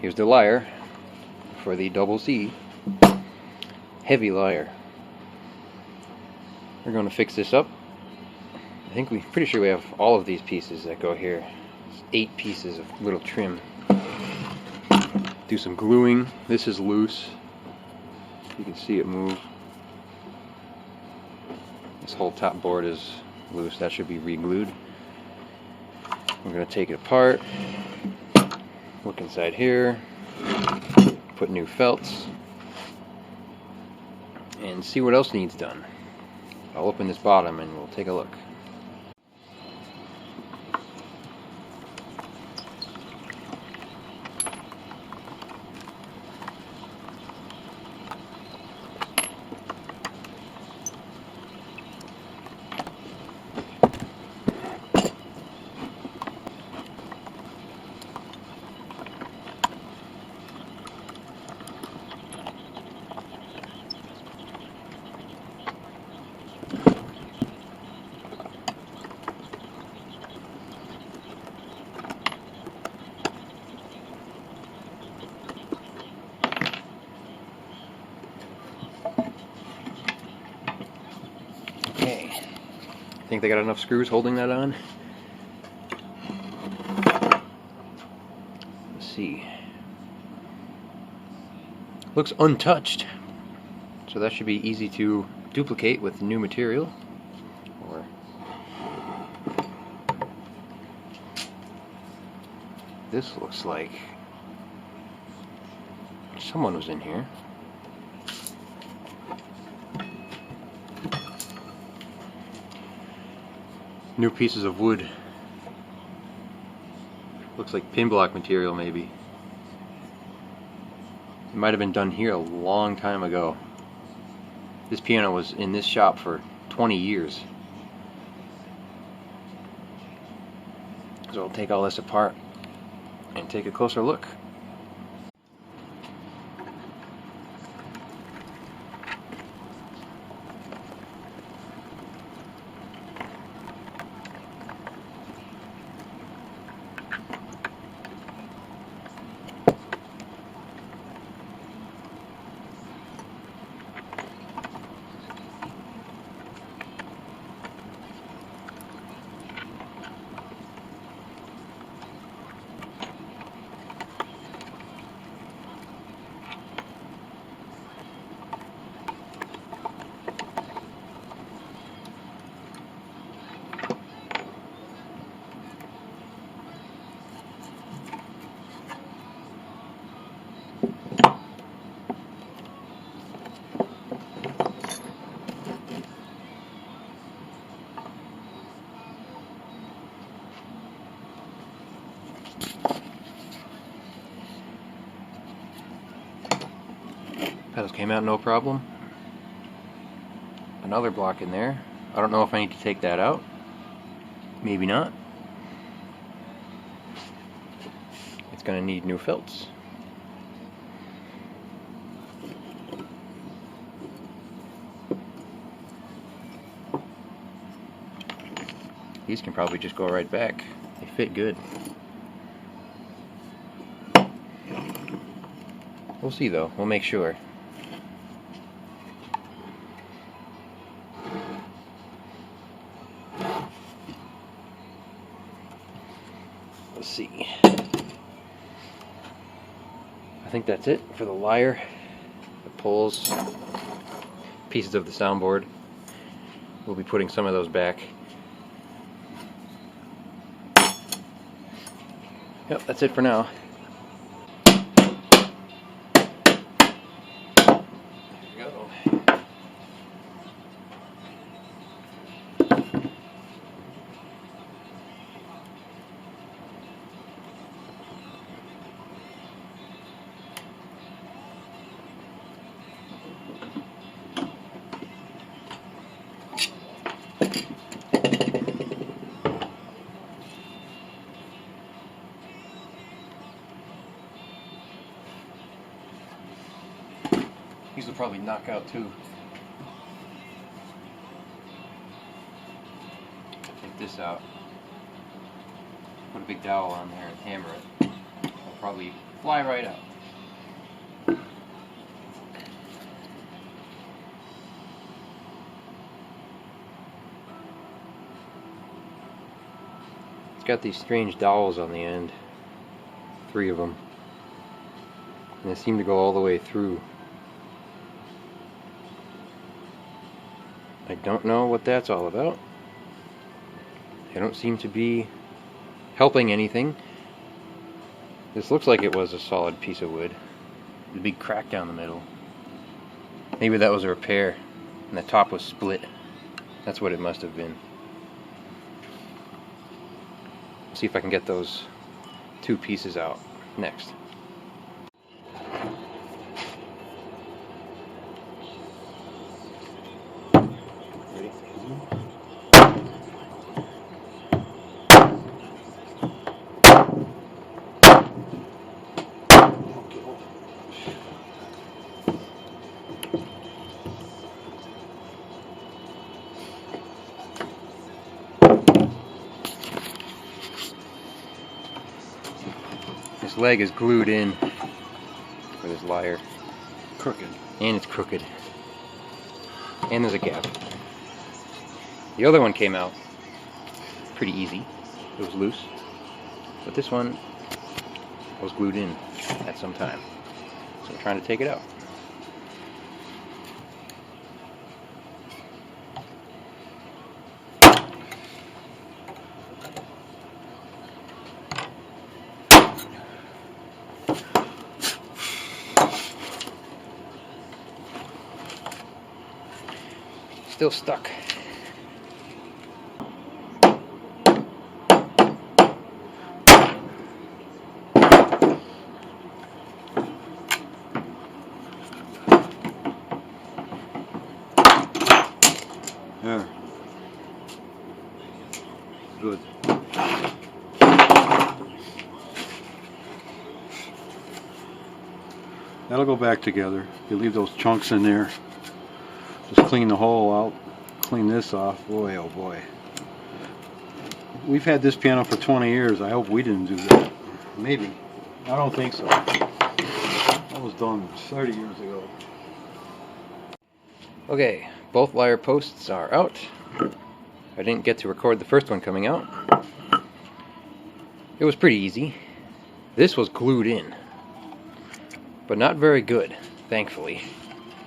Here's the lyre for the double C heavy lyre. We're going to fix this up. I think we're pretty sure we have all of these pieces that go here. It's 8 pieces of little trim. Do some gluing. This is loose. You can see it move. This whole top board is loose. That should be re-glued. We're going to take it apart. Look inside here. Put new felts. And see what else needs done. I'll open this bottom and we'll take a look. Okay, I think they got enough screws holding that on. Let's see. Looks untouched, so that should be easy to duplicate with new material. Or this looks like someone was in here. New pieces of wood. Looks like pin block material maybe. It might have been done here a long time ago. This piano was in this shop for 20 years. So I'll take all this apart and take a closer look. Pedals came out no problem. Another block in there. I don't know if I need to take that out. Maybe not. It's going to need new felts. These can probably just go right back. They fit good. We'll see though. We'll make sure. Let's see. I think that's it for the lyre. The poles, pieces of the soundboard. We'll be putting some of those back. Yep, that's it for now. There we go. These will probably knock out too. Take this out. Put a big dowel on there and hammer it. No probably fly right out. It's got these strange dowels on the end, 3 of them, and they seem to go all the way through. I don't know what that's all about. They don't seem to be helping anything. This looks like it was a solid piece of wood. The big crack down the middle. Maybe that was a repair and the top was split. That's what it must have been. See if I can get those 2 pieces out next. Ready? This leg is glued in with this lyre. Crooked. And it's crooked. And there's a gap. The other one came out pretty easy. It was loose. But this one was glued in at some time. So I'm trying to take it out. Still stuck. There. Good. That'll go back together. You leave those chunks in there. Just clean the hole out, clean this off. Boy, oh boy. We've had this piano for 20 years. I hope we didn't do that. Maybe. I don't think so. That was done 30 years ago. Okay, both lyre posts are out. I didn't get to record the first one coming out. It was pretty easy. This was glued in, but not very good, thankfully.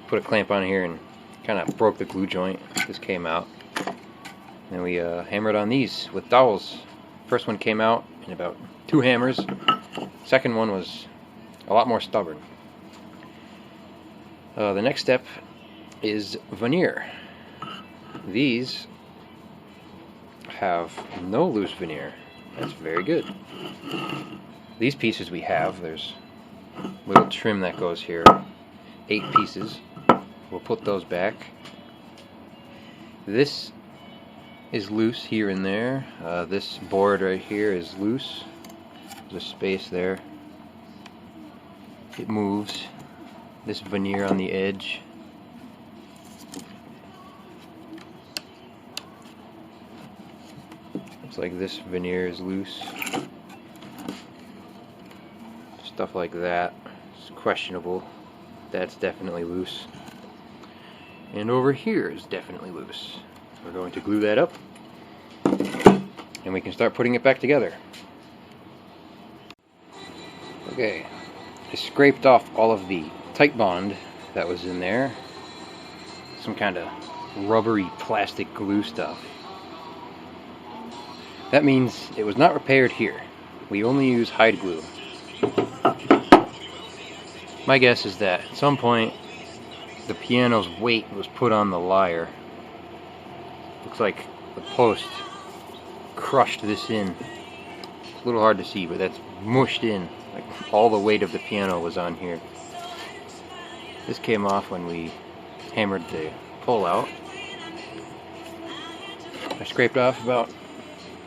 Put a clamp on here and kind of broke the glue joint. This came out. And we hammered on these with dowels. First one came out in about 2 hammers. Second one was a lot more stubborn. The next step is veneer. These have no loose veneer. That's very good. These pieces we have, there's a little trim that goes here. 8 pieces. We'll put those back. This is loose here and there. This board right here is loose. There's a space there. It moves. This veneer on the edge. Looks like this veneer is loose. Stuff like that. It's questionable. That's definitely loose. And over here is definitely loose. We're going to glue that up and we can start putting it back together. Okay, I scraped off all of the tight bond that was in there. Some kind of rubbery plastic glue stuff. That means it was not repaired here. We only use hide glue. My guess is that at some point the piano's weight was put on the lyre. Looks like the post crushed this in. It's a little hard to see, but that's mushed in. Like all the weight of the piano was on here. This came off when we hammered the pull out. I scraped off about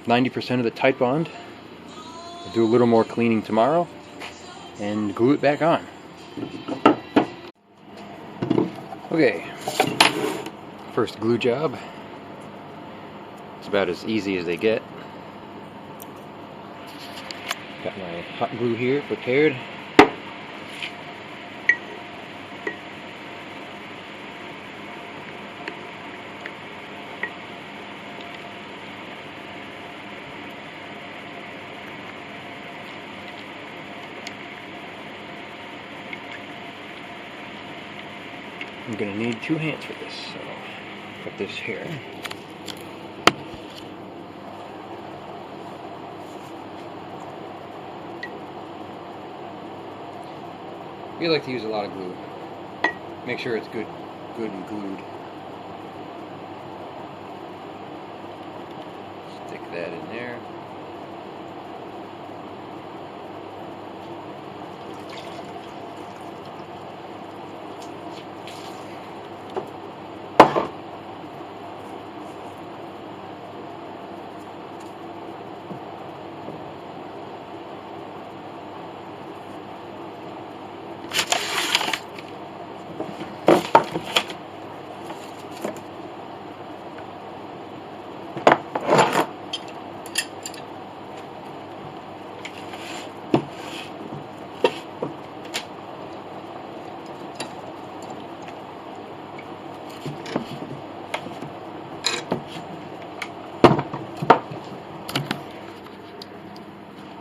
90% of the tight bond. I'll do a little more cleaning tomorrow and glue it back on. Okay, first glue job. It's about as easy as they get. Got my hot glue here prepared. I'm going to need 2 hands for this, so put this here. We like to use a lot of glue. Make sure it's good and glued. Stick that in there.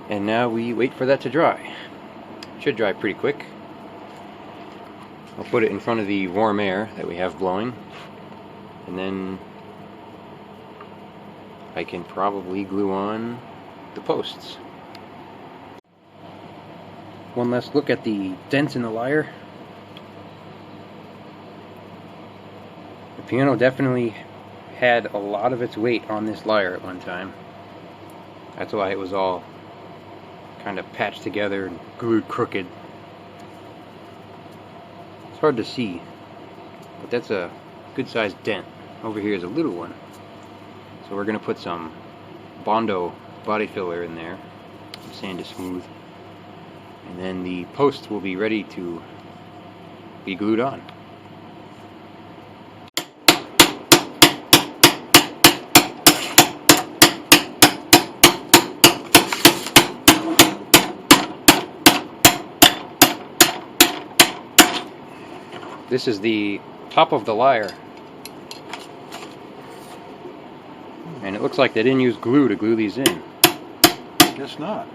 And now we wait for that to dry. It should dry pretty quick. I'll put it in front of the warm air that we have blowing, and then I can probably glue on the posts. One last look at the dents in the lyre. The piano definitely had a lot of its weight on this lyre at one time. That's why it was all kind of patched together and glued crooked. It's hard to see, but that's a good sized dent. Over here is a little one. So we're going to put some Bondo body filler in there, sand to smooth, and then the posts will be ready to be glued on. This is the top of the lyre, and it looks like they didn't use glue to glue these in. Guess not.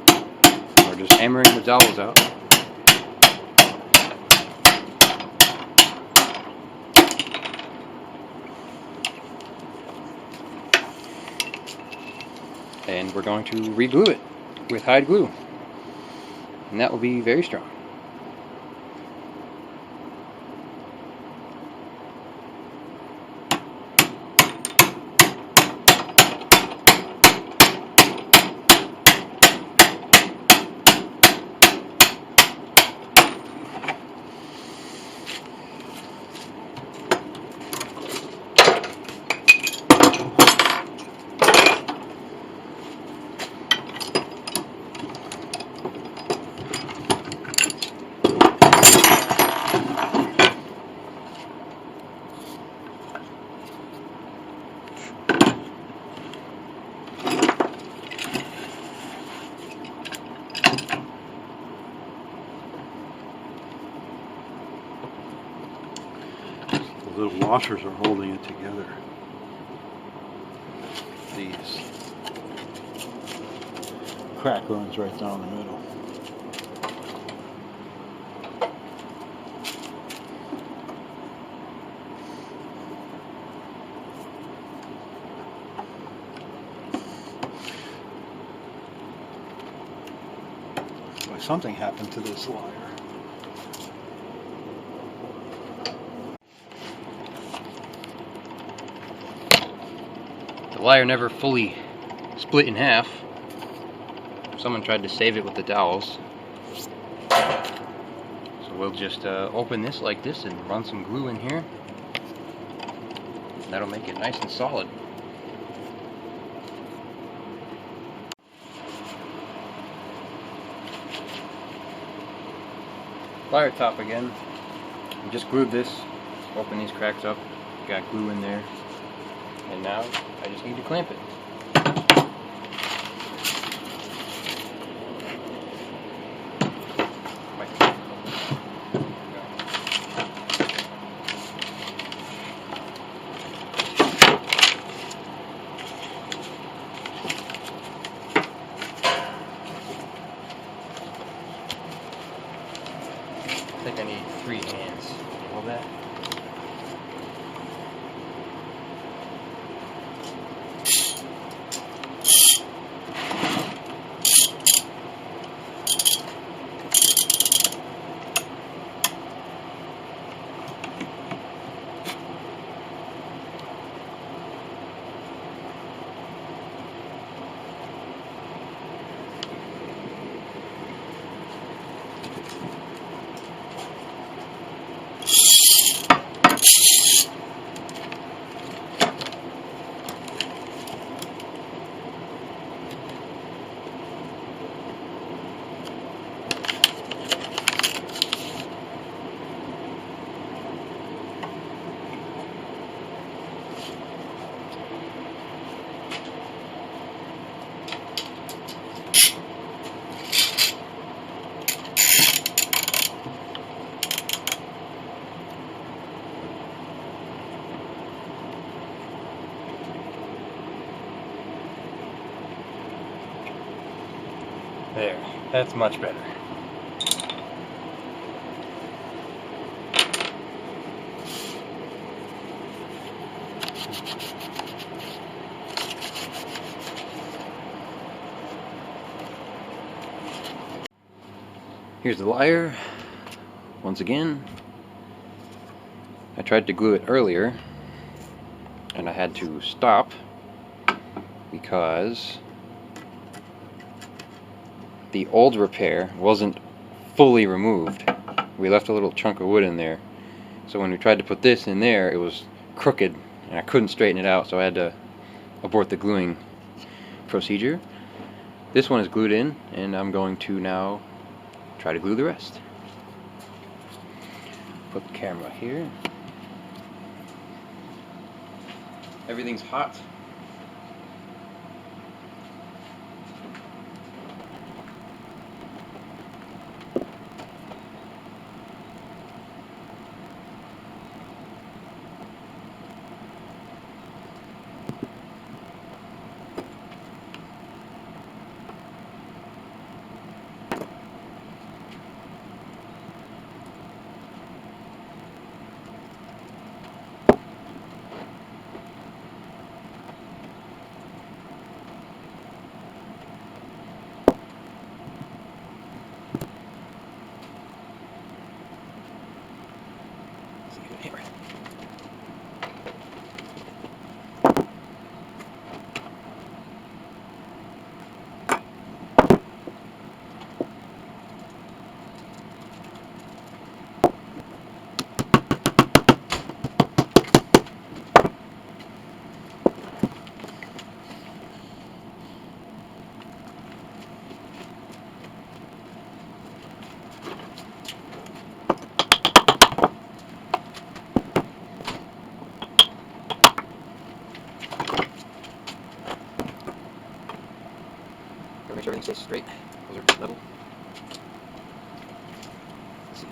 Or just hammering the dowels out. And we're going to re-glue it with hide glue, and that will be very strong. The little washers are holding it together. These crack runs right down the middle. Boy, something happened to this lyre. The lyre never fully split in half. Someone tried to save it with the dowels. So we'll just open this like this and run some glue in here. That'll make it nice and solid. Lyre top again. I just glued this. Open these cracks up. Got glue in there. And now I just need to clamp it. think I need 3 hands. Hold that. There, that's much better. Here's the lyre. Once again, I tried to glue it earlier, and I had to stop because the old repair wasn't fully removed. We left a little chunk of wood in there, so when we tried to put this in there, it was crooked and I couldn't straighten it out, so I had to abort the gluing procedure. This one is glued in, and I'm going to now try to glue the rest. Put the camera here. Everything's hot. Hammer. Make sure everything stays straight. Those are level. Let's see.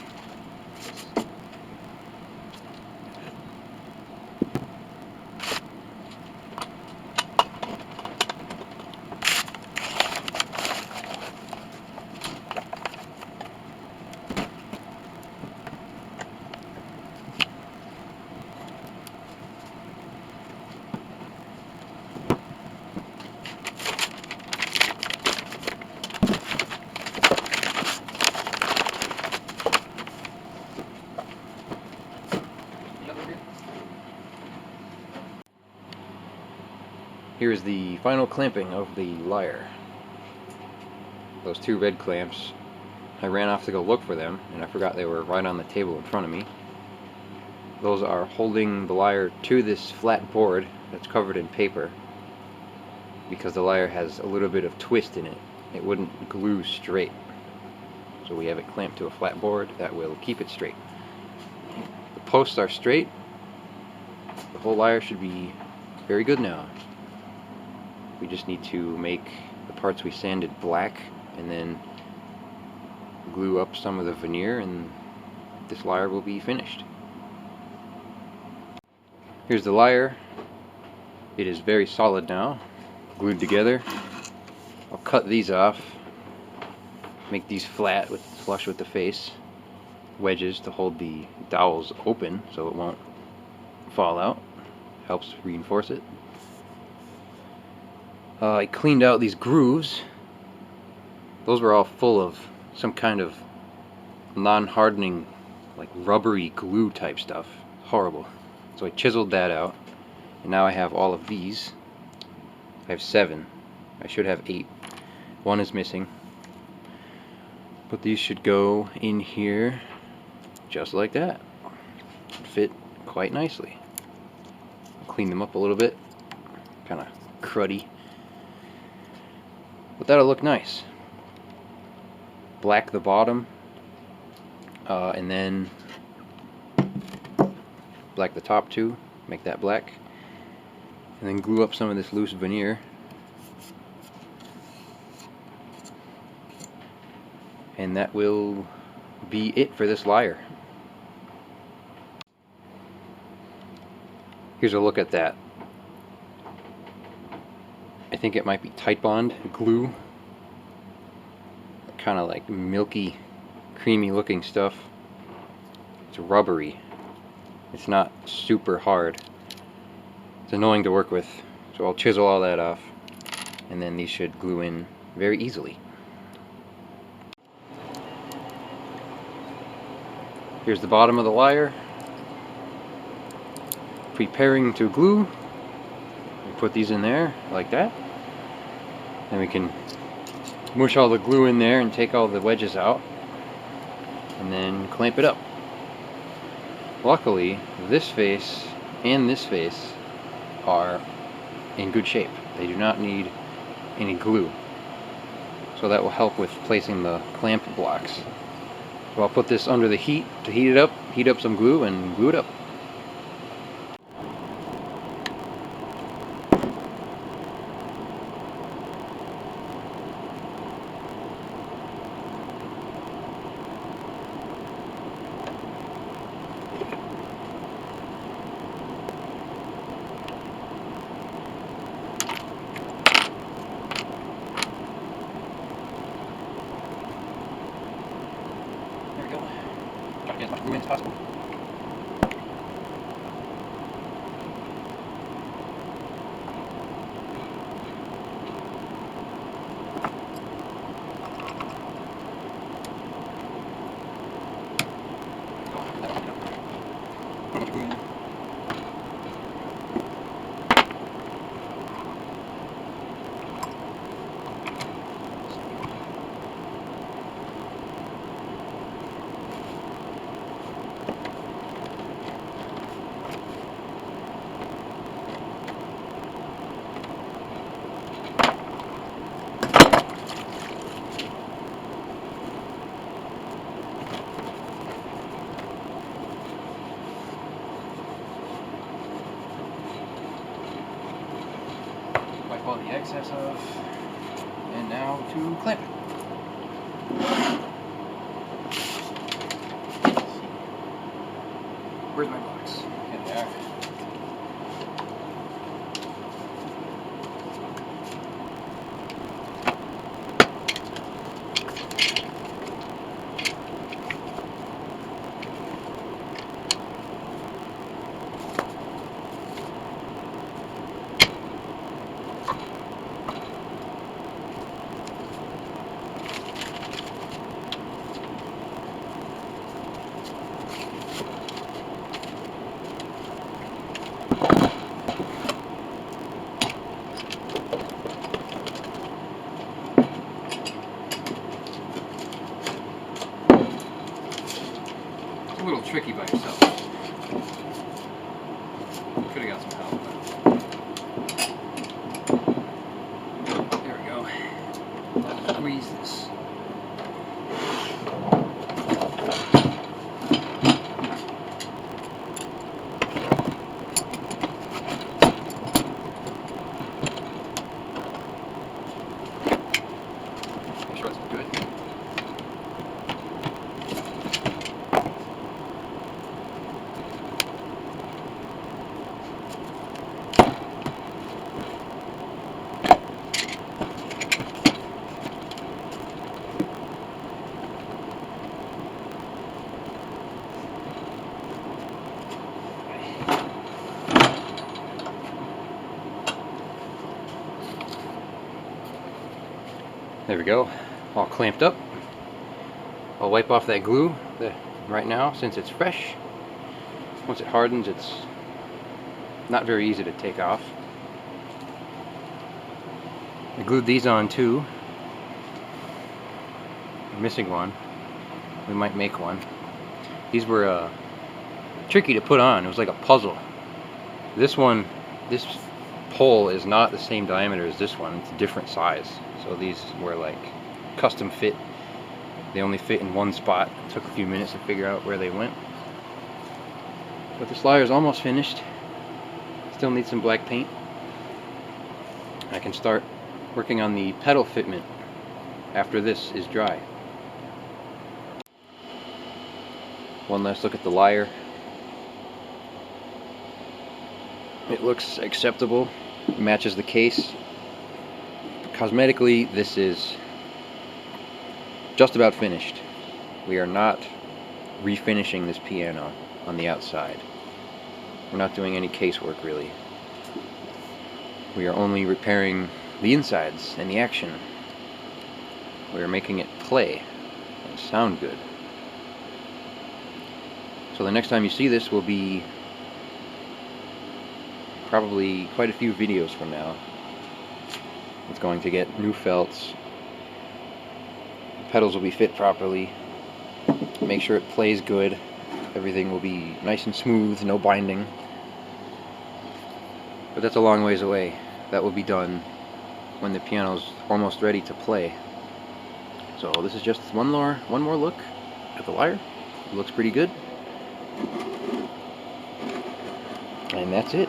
Here's the final clamping of the lyre. Those 2 red clamps, I ran off to go look for them, and I forgot they were right on the table in front of me. Those are holding the lyre to this flat board that's covered in paper, because the lyre has a little bit of twist in it. It wouldn't glue straight. So we have it clamped to a flat board that will keep it straight. The posts are straight. The whole lyre should be very good now. We just need to make the parts we sanded black and then glue up some of the veneer, and this lyre will be finished. Here's the lyre. It is very solid now, glued together. I'll cut these off, make these flat flush with the face, wedges to hold the dowels open so it won't fall out. Helps reinforce it. I cleaned out these grooves. Those were all full of some kind of non-hardening, like rubbery glue type stuff. Horrible. So I chiseled that out, and now I have all of these. I have 7. I should have 8. 1 is missing. But these should go in here just like that. Fit quite nicely. Clean them up a little bit. Kind of cruddy. But that'll look nice. Black the bottom, and then black the top too. Make that black. And then glue up some of this loose veneer. And that will be it for this lyre. Here's a look at that. I think it might be Titebond glue. Kind of like milky, creamy looking stuff. It's rubbery. It's not super hard. It's annoying to work with. So I'll chisel all that off. And then these should glue in very easily. Here's the bottom of the lyre. Preparing to glue. We put these in there like that. Then we can mush all the glue in there and take all the wedges out. And then clamp it up. Luckily, this face and this face are in good shape. They do not need any glue. So that will help with placing the clamp blocks. So I'll put this under the heat to heat up some glue and glue it up. There we go. Try to get as much glue in as possible. Wipe all the excess off, and now to clamp it. Where's my box? Here they are. A little tricky by yourself. Could have got some help. But there we go. Squeeze this. Make sure it's good. There we go, all clamped up. I'll wipe off that glue right now since it's fresh. Once it hardens, it's not very easy to take off. I glued these on too. I'm missing one. We might make one. These were tricky to put on. It was like a puzzle. This pole is not the same diameter as this one. It's a different size. So these were like custom fit. They only fit in one spot. It took a few minutes to figure out where they went. But this lyre is almost finished. Still needs some black paint. I can start working on the pedal fitment after this is dry. One last look at the lyre. It looks acceptable. It matches the case. Cosmetically, this is just about finished. We are not refinishing this piano on the outside. We're not doing any casework really. We are only repairing the insides and the action. We are making it play and sound good. So the next time you see this will be probably quite a few videos from now. It's going to get new felts. The pedals will be fit properly. Make sure it plays good. Everything will be nice and smooth, no binding. But that's a long ways away. That will be done when the piano's almost ready to play. So this is just one more look at the lyre. It looks pretty good. And that's it.